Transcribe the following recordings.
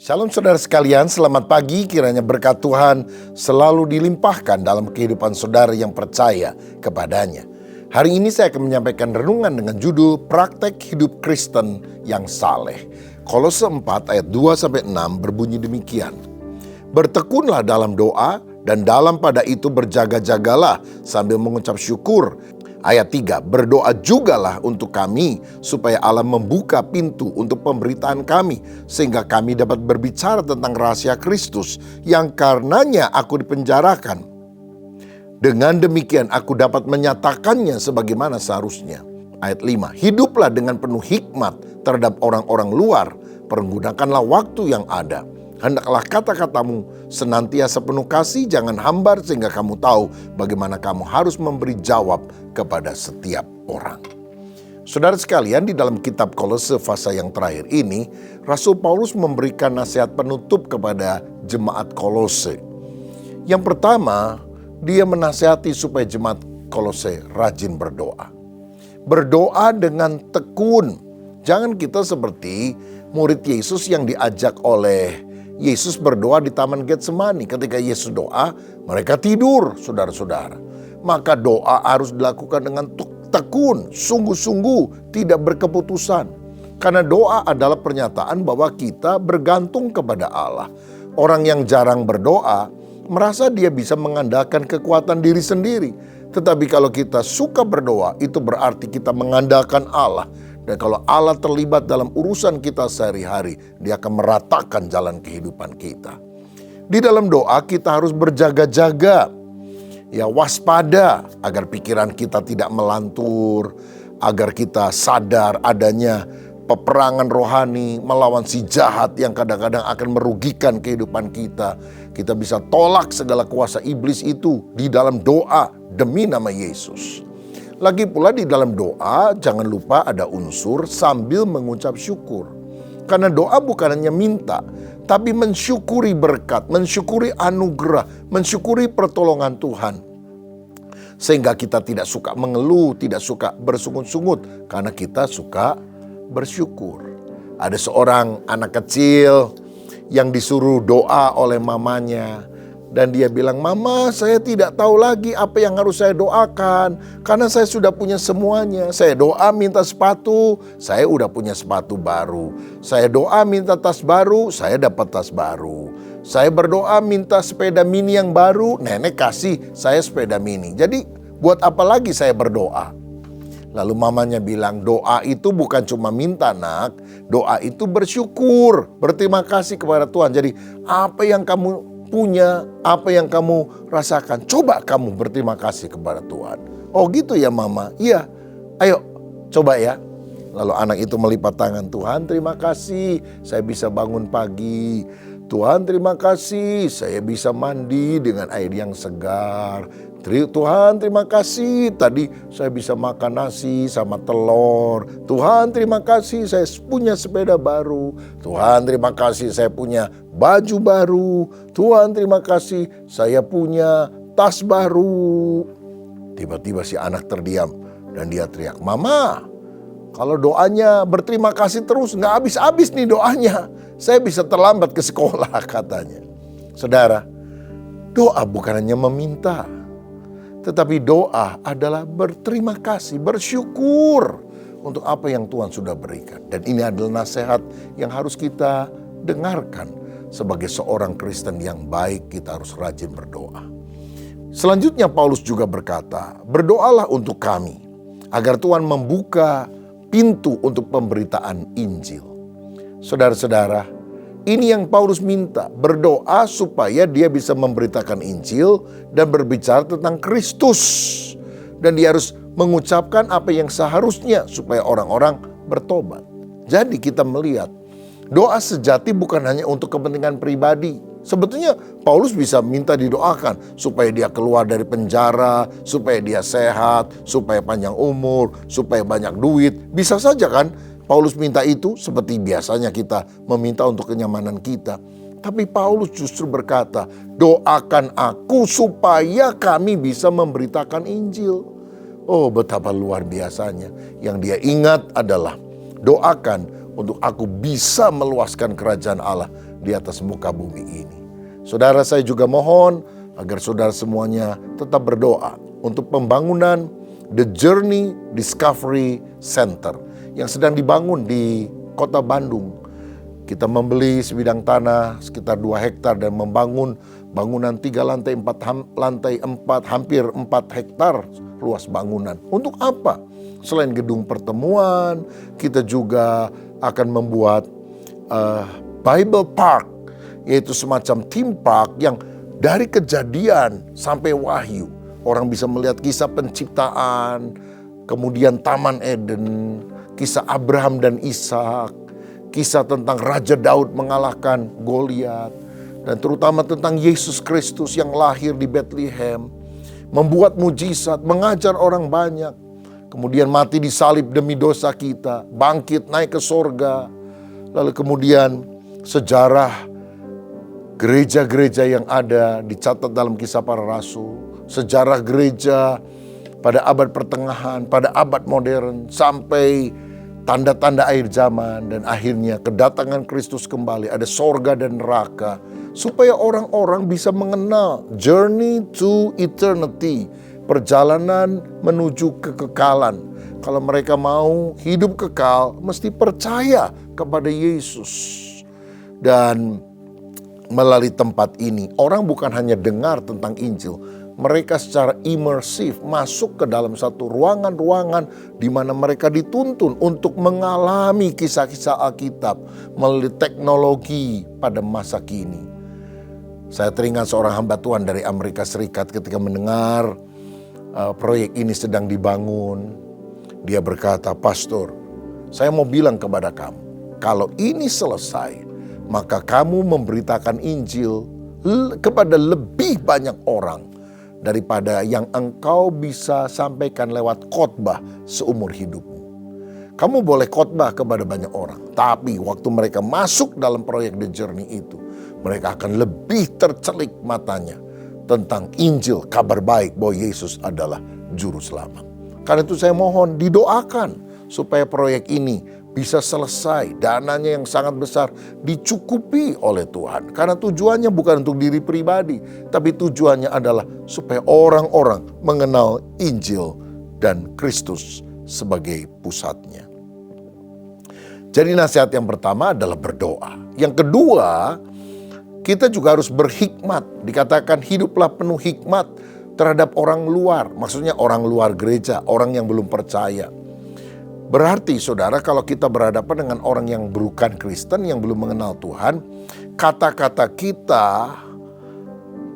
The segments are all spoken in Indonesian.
Shalom saudara sekalian, selamat pagi. Kiranya berkat Tuhan selalu dilimpahkan dalam kehidupan saudara yang percaya kepadanya. Hari ini saya akan menyampaikan renungan dengan judul Praktek Hidup Kristen yang Saleh. Kolose 4 ayat 2-6 berbunyi demikian. Bertekunlah dalam doa dan dalam pada itu berjaga-jagalah sambil mengucap syukur. Ayat 3, berdoa jugalah untuk kami supaya Allah membuka pintu untuk pemberitaan kami sehingga kami dapat berbicara tentang rahasia Kristus yang karenanya aku dipenjarakan. Dengan demikian aku dapat menyatakannya sebagaimana seharusnya. Ayat 5, hiduplah dengan penuh hikmat terhadap orang-orang luar, pergunakanlah waktu yang ada. Hendaklah kata-katamu senantiasa penuh kasih, jangan hambar sehingga kamu tahu bagaimana kamu harus memberi jawab kepada setiap orang. Saudara sekalian, di dalam kitab Kolose fase yang terakhir ini, Rasul Paulus memberikan nasihat penutup kepada jemaat Kolose. Yang pertama, dia menasihati supaya jemaat Kolose rajin berdoa. Berdoa dengan tekun. Jangan kita seperti murid Yesus yang diajak oleh Yesus berdoa di Taman Getsemani. Ketika Yesus doa, mereka tidur, saudara-saudara. Maka doa harus dilakukan dengan tekun, sungguh-sungguh, tidak berkeputusan. Karena doa adalah pernyataan bahwa kita bergantung kepada Allah. Orang yang jarang berdoa, merasa dia bisa mengandalkan kekuatan diri sendiri. Tetapi kalau kita suka berdoa, itu berarti kita mengandalkan Allah. Dan kalau Allah terlibat dalam urusan kita sehari-hari, Dia akan meratakan jalan kehidupan kita. Di dalam doa kita harus berjaga-jaga, ya waspada agar pikiran kita tidak melantur, agar kita sadar adanya peperangan rohani melawan si jahat yang kadang-kadang akan merugikan kehidupan kita. Kita bisa tolak segala kuasa iblis itu di dalam doa demi nama Yesus. Lagi pula di dalam doa jangan lupa ada unsur sambil mengucap syukur. Karena doa bukan hanya minta, tapi mensyukuri berkat, mensyukuri anugerah, mensyukuri pertolongan Tuhan. Sehingga kita tidak suka mengeluh, tidak suka bersungut-sungut, karena kita suka bersyukur. Ada seorang anak kecil yang disuruh doa oleh mamanya. Dan dia bilang, "Mama, saya tidak tahu lagi apa yang harus saya doakan. Karena saya sudah punya semuanya. Saya doa minta sepatu, saya udah punya sepatu baru. Saya doa minta tas baru, saya dapat tas baru. Saya berdoa minta sepeda mini yang baru, nenek kasih saya sepeda mini. Jadi buat apa lagi saya berdoa?" Lalu mamanya bilang, doa itu bukan cuma minta nak, doa itu bersyukur, berterima kasih kepada Tuhan. Jadi apa yang kamu punya, apa yang kamu rasakan, coba kamu berterima kasih kepada Tuhan. Oh gitu ya mama, iya, ayo coba ya. Lalu anak itu melipat tangan, Tuhan terima kasih saya bisa bangun pagi. Tuhan terima kasih saya bisa mandi dengan air yang segar. Tuhan terima kasih tadi saya bisa makan nasi sama telur. Tuhan terima kasih saya punya sepeda baru. Tuhan terima kasih saya punya baju baru. Tuhan terima kasih saya punya tas baru. Tiba-tiba si anak terdiam dan dia teriak, "Mama, kalau doanya berterima kasih terus gak habis-habis nih doanya. Saya bisa terlambat ke sekolah," katanya. Saudara, doa bukan hanya meminta, tetapi doa adalah berterima kasih, bersyukur untuk apa yang Tuhan sudah berikan. Dan ini adalah nasihat yang harus kita dengarkan. Sebagai seorang Kristen yang baik, kita harus rajin berdoa. Selanjutnya Paulus juga berkata, berdoalah untuk kami, agar Tuhan membuka pintu untuk pemberitaan Injil. Saudara-saudara, ini yang Paulus minta, berdoa supaya dia bisa memberitakan Injil dan berbicara tentang Kristus. Dan dia harus mengucapkan apa yang seharusnya supaya orang-orang bertobat. Jadi kita melihat, doa sejati bukan hanya untuk kepentingan pribadi. Sebetulnya Paulus bisa minta didoakan supaya dia keluar dari penjara, supaya dia sehat, supaya panjang umur, supaya banyak duit. Bisa saja kan? Paulus minta itu seperti biasanya kita meminta untuk kenyamanan kita. Tapi Paulus justru berkata, doakan aku supaya kami bisa memberitakan Injil. Oh betapa luar biasanya. Yang dia ingat adalah doakan untuk aku bisa meluaskan kerajaan Allah di atas muka bumi ini. Saudara, saya juga mohon agar saudara semuanya tetap berdoa untuk pembangunan The Journey Discovery Center yang sedang dibangun di kota Bandung. Kita membeli sebidang tanah sekitar 2 hektar dan membangun bangunan 3 lantai, 4 lantai, 4 hampir 4 hektar luas bangunan. Untuk apa? Selain gedung pertemuan, kita juga akan membuat Bible Park, yaitu semacam theme park yang dari Kejadian sampai Wahyu. Orang bisa melihat kisah penciptaan, kemudian Taman Eden, kisah Abraham dan Ishak, kisah tentang Raja Daud mengalahkan Goliat, dan terutama tentang Yesus Kristus yang lahir di Bethlehem, membuat mujizat, mengajar orang banyak, kemudian mati disalib demi dosa kita, bangkit naik ke sorga, lalu kemudian sejarah gereja-gereja yang ada dicatat dalam Kisah Para Rasul, sejarah gereja pada abad pertengahan, pada abad modern, sampai tanda-tanda akhir zaman, dan akhirnya kedatangan Kristus kembali, ada sorga dan neraka, supaya orang-orang bisa mengenal journey to eternity, perjalanan menuju kekekalan. Kalau mereka mau hidup kekal, mesti percaya kepada Yesus. Dan melalui tempat ini, orang bukan hanya dengar tentang Injil, mereka secara imersif masuk ke dalam satu ruangan-ruangan di mana mereka dituntun untuk mengalami kisah-kisah Alkitab melalui teknologi pada masa kini. Saya teringat seorang hamba Tuhan dari Amerika Serikat ketika mendengar proyek ini sedang dibangun. Dia berkata, "Pastor, saya mau bilang kepada kamu, kalau ini selesai, maka kamu memberitakan Injil kepada lebih banyak orang daripada yang engkau bisa sampaikan lewat khotbah seumur hidupmu. Kamu boleh khotbah kepada banyak orang, tapi waktu mereka masuk dalam proyek The Journey itu, mereka akan lebih tercelik matanya tentang Injil, kabar baik bahwa Yesus adalah Juru Selamat." Karena itu saya mohon didoakan supaya proyek ini bisa selesai, dananya yang sangat besar dicukupi oleh Tuhan. Karena tujuannya bukan untuk diri pribadi, tapi tujuannya adalah supaya orang-orang mengenal Injil dan Kristus sebagai pusatnya. Jadi nasihat yang pertama adalah berdoa. Yang kedua, kita juga harus berhikmat. Dikatakan hiduplah penuh hikmat terhadap orang luar. Maksudnya orang luar gereja, orang yang belum percaya. Berarti saudara, kalau kita berhadapan dengan orang yang bukan Kristen, yang belum mengenal Tuhan, kata-kata kita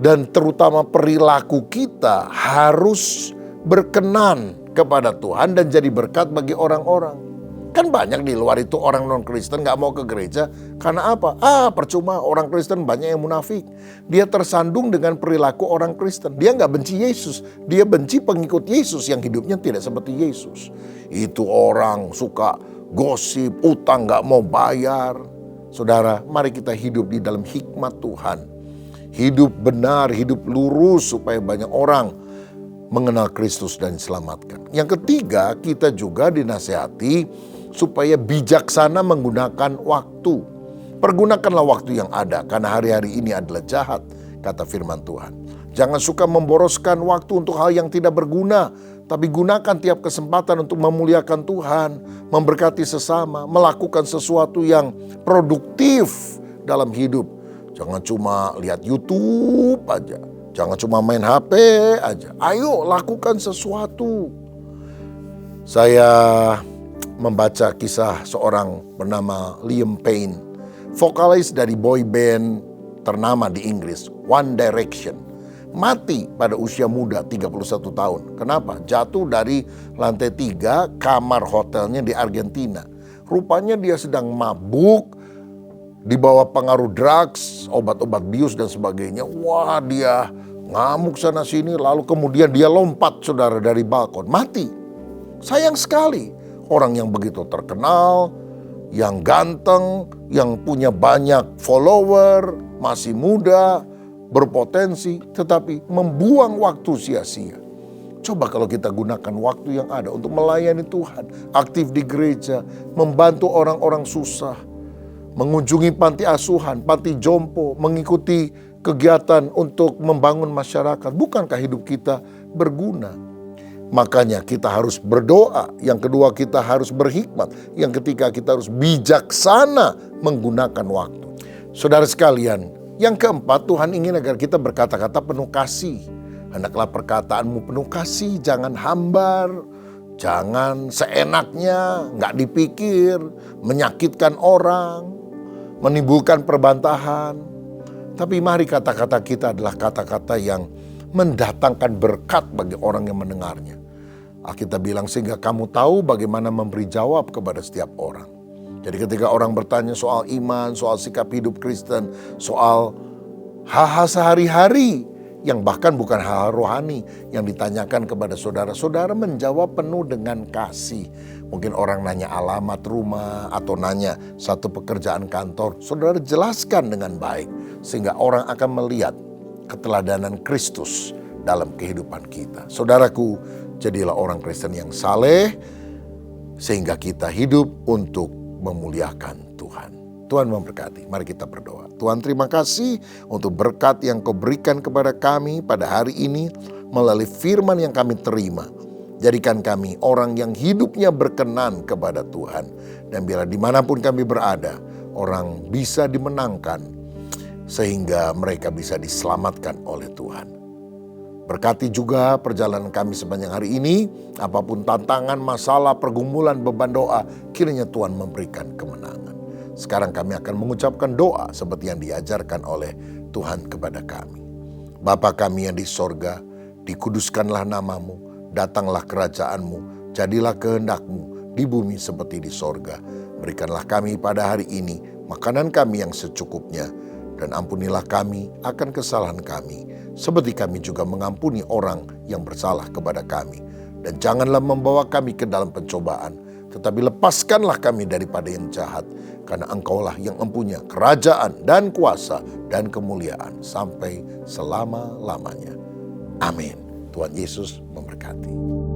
dan terutama perilaku kita harus berkenan kepada Tuhan dan jadi berkat bagi orang-orang. Kan banyak di luar itu orang non-Kristen gak mau ke gereja. Karena apa? Percuma, orang Kristen banyak yang munafik. Dia tersandung dengan perilaku orang Kristen. Dia gak benci Yesus. Dia benci pengikut Yesus yang hidupnya tidak seperti Yesus. Itu orang suka gosip, utang gak mau bayar. Saudara, mari kita hidup di dalam hikmat Tuhan. Hidup benar, hidup lurus supaya banyak orang mengenal Kristus dan diselamatkan. Yang ketiga, kita juga dinasihati supaya bijaksana menggunakan waktu. Pergunakanlah waktu yang ada, karena hari-hari ini adalah jahat, kata firman Tuhan. Jangan suka memboroskan waktu untuk hal yang tidak berguna, tapi gunakan tiap kesempatan untuk memuliakan Tuhan, memberkati sesama, melakukan sesuatu yang produktif dalam hidup. Jangan cuma lihat YouTube aja, jangan cuma main HP aja. Ayo lakukan sesuatu. Saya membaca kisah seorang bernama Liam Payne, vokalis dari boy band ternama di Inggris, One Direction. Mati pada usia muda 31 tahun. Kenapa? Jatuh dari lantai 3 kamar hotelnya di Argentina. Rupanya dia sedang mabuk, di bawah pengaruh drugs, obat-obat bius dan sebagainya. Wah, dia ngamuk sana sini, lalu kemudian dia lompat, saudara, dari balkon. Mati. Sayang sekali. Orang yang begitu terkenal, yang ganteng, yang punya banyak follower, masih muda, berpotensi, tetapi membuang waktu sia-sia. Coba kalau kita gunakan waktu yang ada untuk melayani Tuhan, aktif di gereja, membantu orang-orang susah, mengunjungi panti asuhan, panti jompo, mengikuti kegiatan untuk membangun masyarakat. Bukankah hidup kita berguna? Makanya kita harus berdoa. Yang kedua, kita harus berhikmat. Yang ketiga, kita harus bijaksana menggunakan waktu. Saudara sekalian, yang keempat, Tuhan ingin agar kita berkata-kata penuh kasih. Hendaklah perkataanmu penuh kasih, jangan hambar, jangan seenaknya, nggak dipikir, menyakitkan orang, menimbulkan perbantahan. Tapi mari kata-kata kita adalah kata-kata yang mendatangkan berkat bagi orang yang mendengarnya. Alkitab bilang sehingga kamu tahu bagaimana memberi jawab kepada setiap orang. Jadi ketika orang bertanya soal iman, soal sikap hidup Kristen, soal hal-hal sehari-hari yang bahkan bukan hal rohani yang ditanyakan kepada saudara-saudara, menjawab penuh dengan kasih. Mungkin orang nanya alamat rumah atau nanya satu pekerjaan kantor, saudara jelaskan dengan baik sehingga orang akan melihat keteladanan Kristus dalam kehidupan kita. Saudaraku, jadilah orang Kristen yang saleh sehingga kita hidup untuk memuliakan Tuhan. Tuhan memberkati. Mari kita berdoa. Tuhan, terima kasih untuk berkat yang Kau berikan kepada kami pada hari ini melalui firman yang kami terima. Jadikan kami orang yang hidupnya berkenan kepada Tuhan. Dan biarlah dimanapun kami berada, orang bisa dimenangkan sehingga mereka bisa diselamatkan oleh Tuhan. Berkati juga perjalanan kami sepanjang hari ini. Apapun tantangan, masalah, pergumulan, beban doa, kiranya Tuhan memberikan kemenangan. Sekarang kami akan mengucapkan doa seperti yang diajarkan oleh Tuhan kepada kami. Bapa kami yang di sorga, dikuduskanlah namamu, datanglah kerajaanmu, jadilah kehendak-Mu di bumi seperti di sorga. Berikanlah kami pada hari ini makanan kami yang secukupnya, dan ampunilah kami akan kesalahan kami, seperti kami juga mengampuni orang yang bersalah kepada kami. Dan janganlah membawa kami ke dalam pencobaan, tetapi lepaskanlah kami daripada yang jahat, karena Engkaulah yang mempunyai kerajaan dan kuasa dan kemuliaan sampai selama-lamanya. Amin. Tuhan Yesus memberkati.